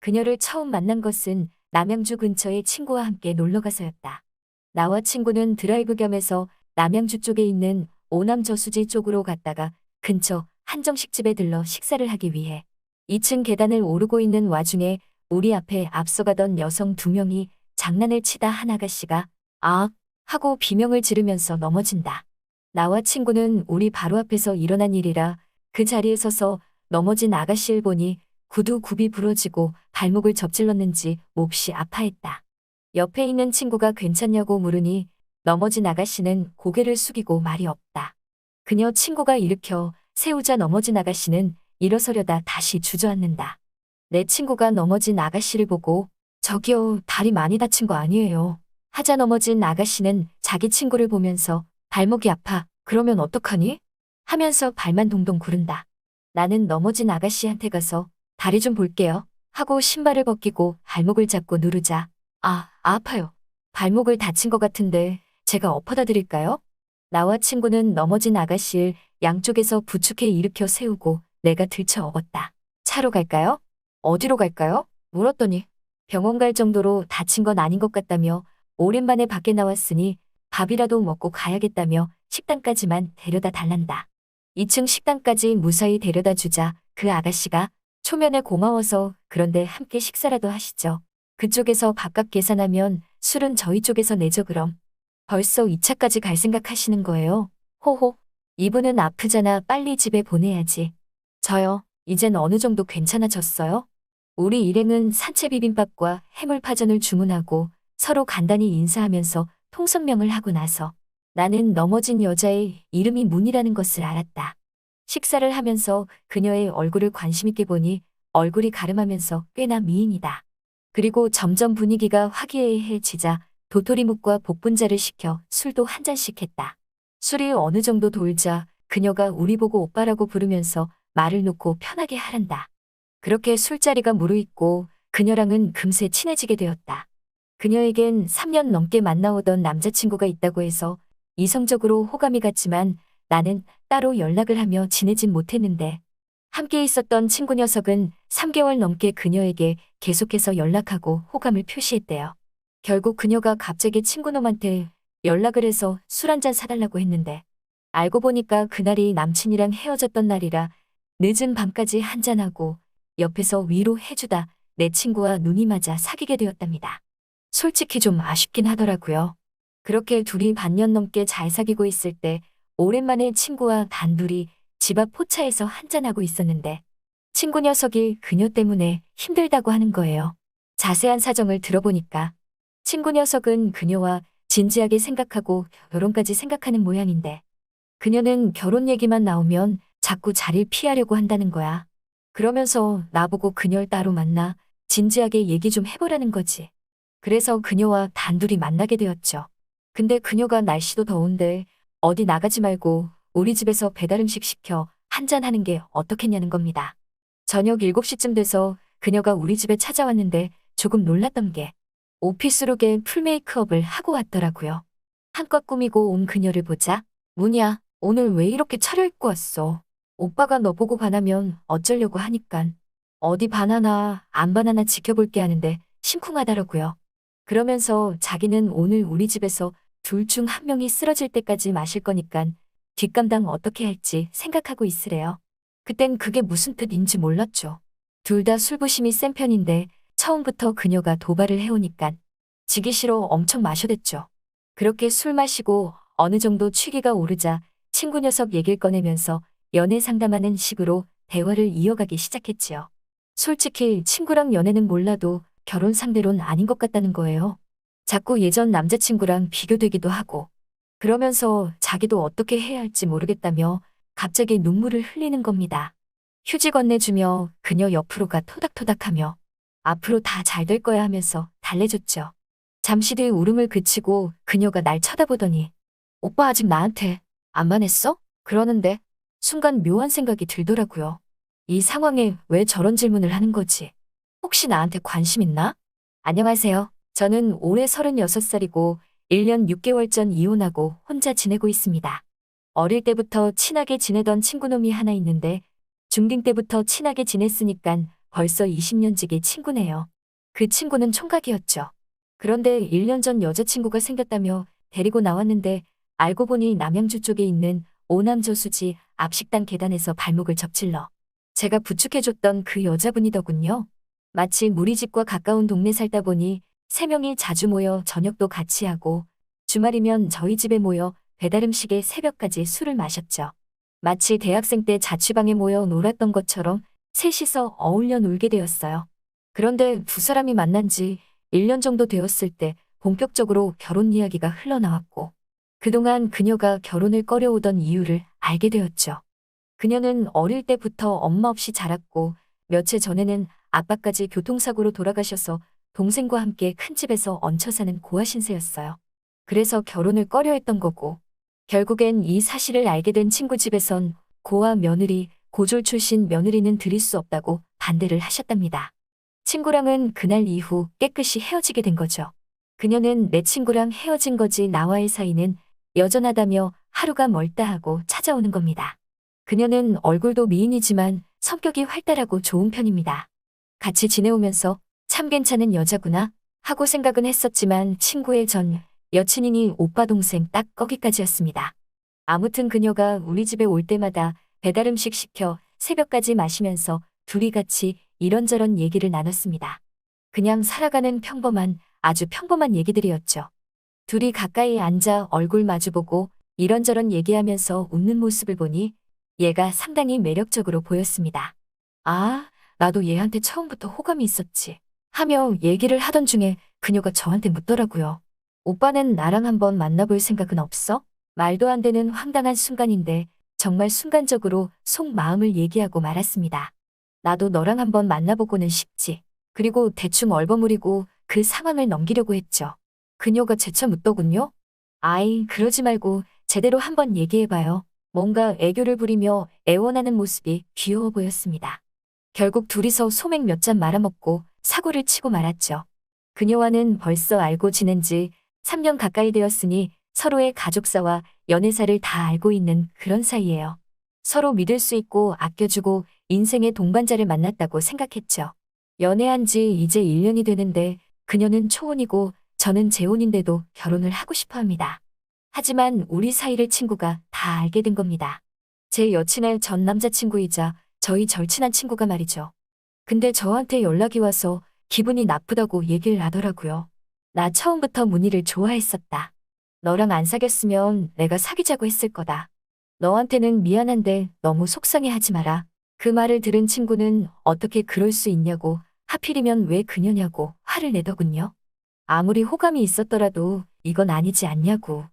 그녀를 처음 만난 것은 남양주 근처의 친구와 함께 놀러 가서였다. 나와 친구는 드라이브 겸해서 남양주 쪽에 있는 오남 저수지 쪽으로 갔다가 근처 한정식집에 들러 식사를 하기 위해 2층 계단을 오르고 있는 와중에 우리 앞에 앞서가던 여성 2명이 장난을 치다 한 아가씨가 아 하고 비명을 지르면서 넘어진다. 나와 친구는 우리 바로 앞에서 일어난 일이라 그 자리에 서서 넘어진 아가씨를 보니 구두 굽이 부러지고 발목을 접질렀는지 몹시 아파했다. 옆에 있는 친구가 괜찮냐고 물으니 넘어진 아가씨는 고개를 숙이고 말이 없다. 그녀 친구가 일으켜 세우자 넘어진 아가씨는 일어서려다 다시 주저앉는다. 내 친구가 넘어진 아가씨를 보고 저기요, 다리 많이 다친 거 아니에요. 하자 넘어진 아가씨는 자기 친구를 보면서 발목이 아파. 그러면 어떡하니? 하면서 발만 동동 구른다. 나는 넘어진 아가씨한테 가서 다리 좀 볼게요. 하고 신발을 벗기고 발목을 잡고 누르자. 아파요. 발목을 다친 것 같은데 제가 엎어다 드릴까요? 나와 친구는 넘어진 아가씨를 양쪽에서 부축해 일으켜 세우고 내가 들쳐 업었다. 차로 갈까요? 어디로 갈까요? 물었더니 병원 갈 정도로 다친 건 아닌 것 같다며 오랜만에 밖에 나왔으니 밥이라도 먹고 가야겠다며 식당까지만 데려다 달란다. 2층 식당까지 무사히 데려다 주자 그 아가씨가 초면에 고마워서 그런데 함께 식사라도 하시죠. 그쪽에서 밥값 계산하면 술은 저희 쪽에서 내죠 그럼. 벌써 2차까지 갈 생각 하시는 거예요? 호호. 이분은 아프잖아. 빨리 집에 보내야지. 저요. 이젠 어느 정도 괜찮아졌어요? 우리 일행은 산채 비빔밥과 해물파전을 주문하고 서로 간단히 인사하면서 통성명을 하고 나서 나는 넘어진 여자의 이름이 문이라는 것을 알았다. 식사를 하면서 그녀의 얼굴을 관심 있게 보니 얼굴이 가름하면서 꽤나 미인이다. 그리고 점점 분위기가 화기애애해지자 도토리묵과 복분자를 시켜 술도 한 잔씩 했다. 술이 어느 정도 돌자 그녀가 우리 보고 오빠라고 부르면서 말을 놓고 편하게 하란다. 그렇게 술자리가 무르익고 그녀랑은 금세 친해지게 되었다. 그녀에겐 3년 넘게 만나오던 남자친구가 있다고 해서 이성적으로 호감이 갔지만 나는 따로 연락을 하며 지내진 못했는데 함께 있었던 친구 녀석은 3개월 넘게 그녀에게 계속해서 연락하고 호감을 표시했대요. 결국 그녀가 갑자기 친구놈한테 연락을 해서 술 한 잔 사달라고 했는데 알고 보니까 그날이 남친이랑 헤어졌던 날이라 늦은 밤까지 한잔하고 옆에서 위로해주다 내 친구와 눈이 맞아 사귀게 되었답니다. 솔직히 좀 아쉽긴 하더라고요. 그렇게 둘이 반년 넘게 잘 사귀고 있을 때 오랜만에 친구와 단둘이 집 앞 포차에서 한잔하고 있었는데 친구 녀석이 그녀 때문에 힘들다고 하는 거예요. 자세한 사정을 들어보니까 친구 녀석은 그녀와 진지하게 생각하고 결혼까지 생각하는 모양인데 그녀는 결혼 얘기만 나오면 자꾸 자리를 피하려고 한다는 거야. 그러면서 나보고 그녀를 따로 만나 진지하게 얘기 좀 해보라는 거지. 그래서 그녀와 단둘이 만나게 되었죠. 근데 그녀가 날씨도 더운데 어디 나가지 말고 우리 집에서 배달 음식 시켜 한잔하는 게 어떻겠냐는 겁니다. 저녁 7시쯤 돼서 그녀가 우리 집에 찾아왔는데 조금 놀랐던 게 오피스룩에 풀메이크업을 하고 왔더라고요. 한껏 꾸미고 온 그녀를 보자 문이야, 오늘 왜 이렇게 차려입고 왔어? 오빠가 너 보고 반하면 어쩌려고 하니깐 어디 반하나 안 반하나 지켜볼게 하는데 심쿵하더라고요. 그러면서 자기는 오늘 우리 집에서 둘 중 한 명이 쓰러질 때까지 마실 거니깐 뒷감당 어떻게 할지 생각하고 있으래요. 그땐 그게 무슨 뜻인지 몰랐죠. 둘 다 술부심이 센 편인데 처음부터 그녀가 도발을 해오니깐 지기 싫어 엄청 마셔댔죠. 그렇게 술 마시고 어느 정도 취기가 오르자 친구 녀석 얘기를 꺼내면서 연애 상담하는 식으로 대화를 이어가기 시작했지요. 솔직히 친구랑 연애는 몰라도 결혼 상대로는 아닌 것 같다는 거예요. 자꾸 예전 남자친구랑 비교되기도 하고 그러면서 자기도 어떻게 해야 할지 모르겠다며 갑자기 눈물을 흘리는 겁니다. 휴지 건네주며 그녀 옆으로 가 토닥토닥하며 앞으로 다 잘 될 거야 하면서 달래줬죠. 잠시 뒤 울음을 그치고 그녀가 날 쳐다보더니 오빠 아직 나한테 안 반했어? 그러는데 순간 묘한 생각이 들더라고요. 이 상황에 왜 저런 질문을 하는 거지? 혹시 나한테 관심 있나? 안녕하세요. 저는 올해 36살이고 1년 6개월 전 이혼하고 혼자 지내고 있습니다. 어릴 때부터 친하게 지내던 친구놈이 하나 있는데 중딩 때부터 친하게 지냈으니깐 벌써 20년 지기 친구네요. 그 친구는 총각이었죠. 그런데 1년 전 여자친구가 생겼다며 데리고 나왔는데 알고 보니 남양주 쪽에 있는 오남저수지 앞식당 계단에서 발목을 접질러 제가 부축해줬던 그 여자분이더군요. 마치 우리 집과 가까운 동네 살다 보니 3명이 자주 모여 저녁도 같이 하고 주말이면 저희 집에 모여 배달음식에 새벽까지 술을 마셨죠. 마치 대학생 때 자취방에 모여 놀았던 것처럼 셋이서 어울려 놀게 되었어요. 그런데 두 사람이 만난 지 1년 정도 되었을 때 본격적으로 결혼 이야기가 흘러나왔고 그동안 그녀가 결혼을 꺼려오던 이유를 알게 되었죠. 그녀는 어릴 때부터 엄마 없이 자랐고 며칠 전에는 아빠까지 교통사고로 돌아가셔서 동생과 함께 큰 집에서 얹혀 사는 고아 신세였어요. 그래서 결혼을 꺼려했던 거고 결국엔 이 사실을 알게 된 친구 집에선 고아 며느리, 고졸 출신 며느리는 드릴 수 없다고 반대를 하셨답니다. 친구랑은 그날 이후 깨끗이 헤어지게 된 거죠. 그녀는 내 친구랑 헤어진 거지 나와의 사이는 여전하다며 하루가 멀다 하고 찾아오는 겁니다. 그녀는 얼굴도 미인이지만 성격이 활달하고 좋은 편입니다. 같이 지내오면서 참 괜찮은 여자구나 하고 생각은 했었지만 친구의 전 여친이니 오빠 동생 딱 거기까지였습니다. 아무튼 그녀가 우리 집에 올 때마다 배달음식 시켜 새벽까지 마시면서 둘이 같이 이런저런 얘기를 나눴습니다. 그냥 살아가는 평범한 아주 평범한 얘기들이었죠. 둘이 가까이 앉아 얼굴 마주보고 이런저런 얘기하면서 웃는 모습을 보니 얘가 상당히 매력적으로 보였습니다. 아, 나도 얘한테 처음부터 호감이 있었지 하며 얘기를 하던 중에 그녀가 저한테 묻더라고요. 오빠는 나랑 한번 만나볼 생각은 없어? 말도 안 되는 황당한 순간인데 정말 순간적으로 속마음을 얘기하고 말았습니다. 나도 너랑 한번 만나보고는 싶지. 그리고 대충 얼버무리고 그 상황을 넘기려고 했죠. 그녀가 재차 묻더군요. 아이, 그러지 말고 제대로 한번 얘기해봐요. 뭔가 애교를 부리며 애원하는 모습이 귀여워 보였습니다. 결국 둘이서 소맥 몇 잔 말아먹고 사고를 치고 말았죠. 그녀와는 벌써 알고 지낸 지 3년 가까이 되었으니 서로의 가족사와 연애사를 다 알고 있는 그런 사이예요. 서로 믿을 수 있고 아껴주고 인생의 동반자를 만났다고 생각했죠. 연애한 지 이제 1년이 되는데 그녀는 초혼이고 저는 재혼인데도 결혼을 하고 싶어 합니다. 하지만 우리 사이를 친구가 다 알게 된 겁니다. 제 여친의 전 남자친구이자 저희 절친한 친구가 말이죠. 근데 저한테 연락이 와서 기분이 나쁘다고 얘기를 하더라고요. 나 처음부터 문희를 좋아했었다. 너랑 안 사귀었으면 내가 사귀자고 했을 거다. 너한테는 미안한데 너무 속상해하지 마라. 그 말을 들은 친구는 어떻게 그럴 수 있냐고 하필이면 왜 그녀냐고 화를 내더군요. 아무리 호감이 있었더라도 이건 아니지 않냐고.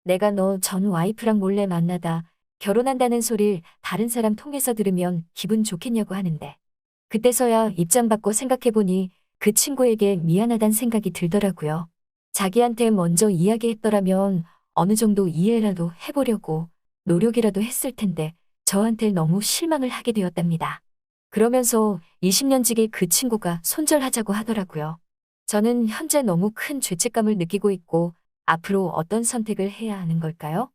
내가 너 전 와이프랑 몰래 만나다 결혼한다는 소릴 다른 사람 통해서 들으면 기분 좋겠냐고 하는데 그때서야 입장 바꿔 생각해보니 그 친구에게 미안하단 생각이 들더라고요. 자기한테 먼저 이야기했더라면 어느 정도 이해라도 해보려고 노력이라도 했을 텐데 저한테 너무 실망을 하게 되었답니다. 그러면서 20년 지기 그 친구가 손절하자고 하더라고요. 저는 현재 너무 큰 죄책감을 느끼고 있고 앞으로 어떤 선택을 해야 하는 걸까요?